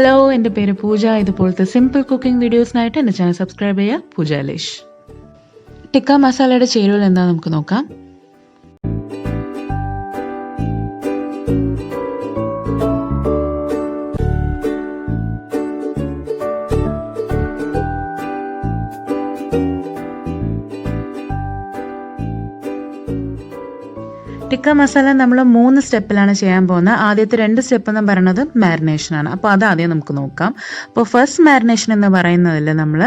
Hello, എൻ്റെ പേര് പൂജ. ഇതുപോലത്തെ സിമ്പിൾ കുക്കിംഗ് വീഡിയോസിനായിട്ട് എൻ്റെ ചാനൽ സബ്സ്ക്രൈബ് ചെയ്യുക. പൂജ എലിഷ്. ടിക്ക മസാലയുടെ ചേരുവകൾ എന്താ നമുക്ക് നോക്കാം. ടിക്ക മസാല നമ്മൾ 3 സ്റ്റെപ്പിലാണ് ചെയ്യാൻ പോകുന്നത്. ആദ്യത്തെ 2 സ്റ്റെപ്പ് എന്ന് പറയുന്നത് മാരിനേഷനാണ്. അപ്പോൾ അത് ആദ്യം നമുക്ക് നോക്കാം. അപ്പോൾ ഫസ്റ്റ് മാരിനേഷൻ എന്ന് പറയുന്നതിൽ നമ്മൾ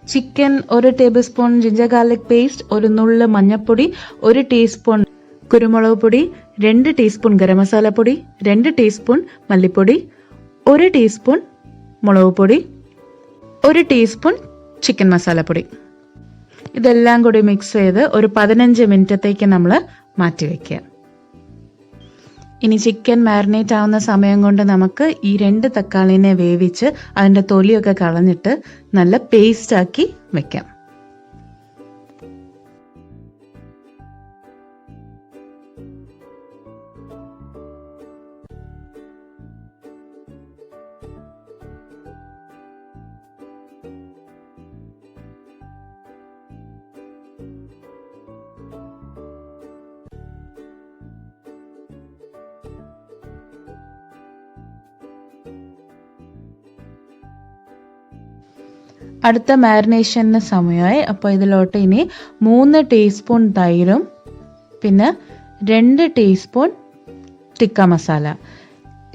chicken 1 table spoon ginger garlic paste, 1 നുള്ള് മഞ്ഞൾപ്പൊടി, 1 ടീസ്പൂൺ കുരുമുളക് പൊടി, 2 ടീസ്പൂൺ ഗരം മസാല പൊടി, 2 ടീസ്പൂൺ മല്ലിപ്പൊടി, 1 ടീസ്പൂൺ മുളക് പൊടി, 1 ടീസ്പൂൺ ചിക്കൻ മസാലപ്പൊടി, ഇതെല്ലാം കൂടി മിക്സ് ചെയ്ത് ഒരു 15 മിനിറ്റത്തേക്ക് നമ്മൾ മാറ്റി വയ്ക്കുക. ഇനി ചിക്കൻ മാരിനേറ്റ് ആവുന്ന സമയം കൊണ്ട് നമുക്ക് ഈ 2 തക്കാളിനെ വേവിച്ച് അതിൻ്റെ തൊലിയൊക്കെ കളഞ്ഞിട്ട് നല്ല പേസ്റ്റ് ആക്കി വെക്കാം. അടുത്ത മാരിനേഷന് സമയമായി. അപ്പോൾ ഇതിലോട്ട് ഇനി 3 ടീസ്പൂൺ തൈരും പിന്നെ 2 ടീസ്പൂൺ ടിക്ക മസാല.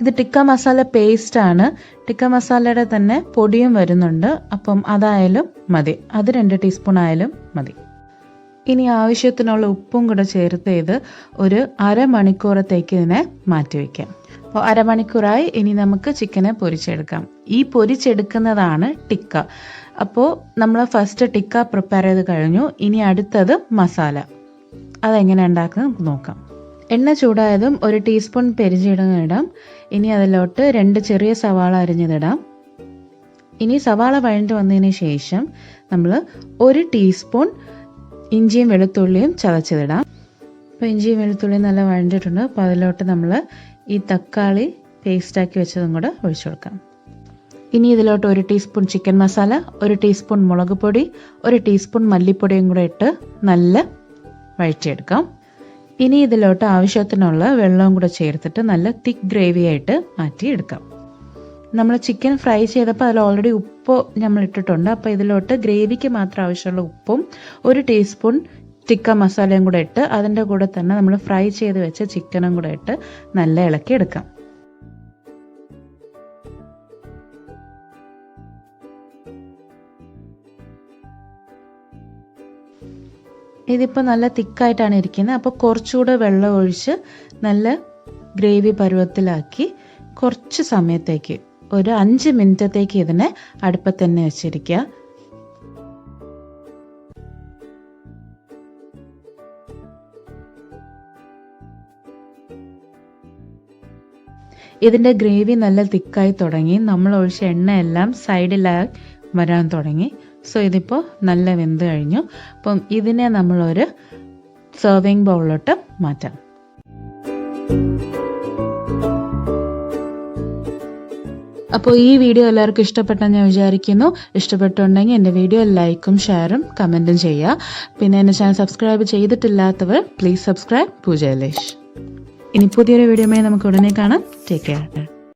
ഇത് ടിക്ക മസാല പേസ്റ്റാണ്. ടിക്ക മസാലയുടെ തന്നെ പൊടിയും വരുന്നുണ്ട്. അപ്പം അതായാലും മതി, അത് 2 ടീസ്പൂൺ ആയാലും മതി. ഇനി ആവശ്യത്തിനുള്ള ഉപ്പും കൂടെ ചേർത്ത് ഇത് ഒരു അരമണിക്കൂറത്തേക്ക് ഇതിനെ മാറ്റി വയ്ക്കാം. അപ്പോൾ അരമണിക്കൂറായി. ഇനി നമുക്ക് ചിക്കനെ പൊരിച്ചെടുക്കാം. ഈ പൊരിച്ചെടുക്കുന്നതാണ് ടിക്ക. അപ്പോൾ നമ്മൾ ഫസ്റ്റ് ടിക്ക പ്രിപ്പയർ ചെയ്ത് കഴിഞ്ഞു. ഇനി അടുത്തത് മസാല. അതെങ്ങനെ ഉണ്ടാക്കുന്നത് നമുക്ക് നോക്കാം. എണ്ണ ചൂടായതും 1 ടീസ്പൂൺ പെരിഞ്ജീരകം ഇടാം. ഇനി അതിലോട്ട് 2 ചെറിയ സവാള അരിഞ്ഞതിടാം. ഇനി സവാള വഴണ്ട് വന്നതിന് ശേഷം നമ്മൾ 1 ടീസ്പൂൺ ഇഞ്ചിയും വെളുത്തുള്ളിയും ചതച്ചതിടാം. അപ്പോൾ ഇഞ്ചിയും വെളുത്തുള്ളിയും നല്ല വഴണ്ടിട്ടുണ്ട്. അപ്പോൾ അതിലോട്ട് നമ്മൾ ഈ തക്കാളി പേസ്റ്റാക്കി വെച്ചതും കൂടെ ഒഴിച്ചു കൊടുക്കാം. ഇനി ഇതിലോട്ട് 1 ടീസ്പൂൺ ചിക്കൻ മസാല, 1 ടീസ്പൂൺ മുളക് പൊടി, 1 ടീസ്പൂൺ മല്ലിപ്പൊടിയും കൂടെ ഇട്ട് നല്ല വഴറ്റിയെടുക്കാം. ഇനി ഇതിലോട്ട് ആവശ്യത്തിനുള്ള വെള്ളവും കൂടെ ചേർത്തിട്ട് നല്ല തിക്ക് ഗ്രേവി ആയിട്ട് മാറ്റിയെടുക്കാം. നമ്മൾ ചിക്കൻ ഫ്രൈ ചെയ്തപ്പോൾ അതിൽ ഓൾറെഡി ഉപ്പ് നമ്മൾ ഇട്ടിട്ടുണ്ട്. അപ്പോൾ ഇതിലോട്ട് ഗ്രേവിക്ക് മാത്രം ആവശ്യമുള്ള ഉപ്പും 1 ടീസ്പൂൺ ടിക്ക മസാലയും കൂടെ ഇട്ട് അതിൻ്റെ കൂടെ തന്നെ നമ്മൾ ഫ്രൈ ചെയ്ത് വെച്ച ചിക്കനും കൂടെ ഇട്ട് നല്ല ഇളക്കി എടുക്കാം. ഇതിപ്പോൾ നല്ല തിക്കായിട്ടാണ് ഇരിക്കുന്നത്. അപ്പോൾ കുറച്ചുകൂടെ വെള്ളം ഒഴിച്ച് നല്ല ഗ്രേവി പരുവത്തിലാക്കി കുറച്ച് സമയത്തേക്ക് ഒരു 5 മിനിറ്റത്തേക്ക് ഇതിനെ അടുപ്പത്ത് തന്നെ വെച്ചിരിക്കുക. ഇതിൻ്റെ ഗ്രേവി നല്ല തിക്കായി തുടങ്ങി. നമ്മൾ ഒഴിച്ച എണ്ണയെല്ലാം സൈഡിലായി വരാൻ തുടങ്ങി. സോ ഇതിപ്പോൾ നല്ല വെന്ത് കഴിഞ്ഞു. അപ്പം ഇതിനെ നമ്മളൊരു സെർവിങ് ബൗളിലോട്ട് മാറ്റാം. അപ്പോൾ ഈ വീഡിയോ എല്ലാവർക്കും ഇഷ്ടപ്പെട്ടെന്ന് ഞാൻ വിചാരിക്കുന്നു. ഇഷ്ടപ്പെട്ടുണ്ടെങ്കിൽ എൻ്റെ വീഡിയോ ലൈക്കും ഷെയറും കമൻറ്റും ചെയ്യുക. പിന്നെ എൻ്റെ channel subscribe ചെയ്തിട്ടില്ലാത്തവർ please subscribe. Puja Eilish. ഇനി പുതിയൊരു വീഡിയോയുമായി നമുക്ക് ഉടനെ കാണാം. Take care.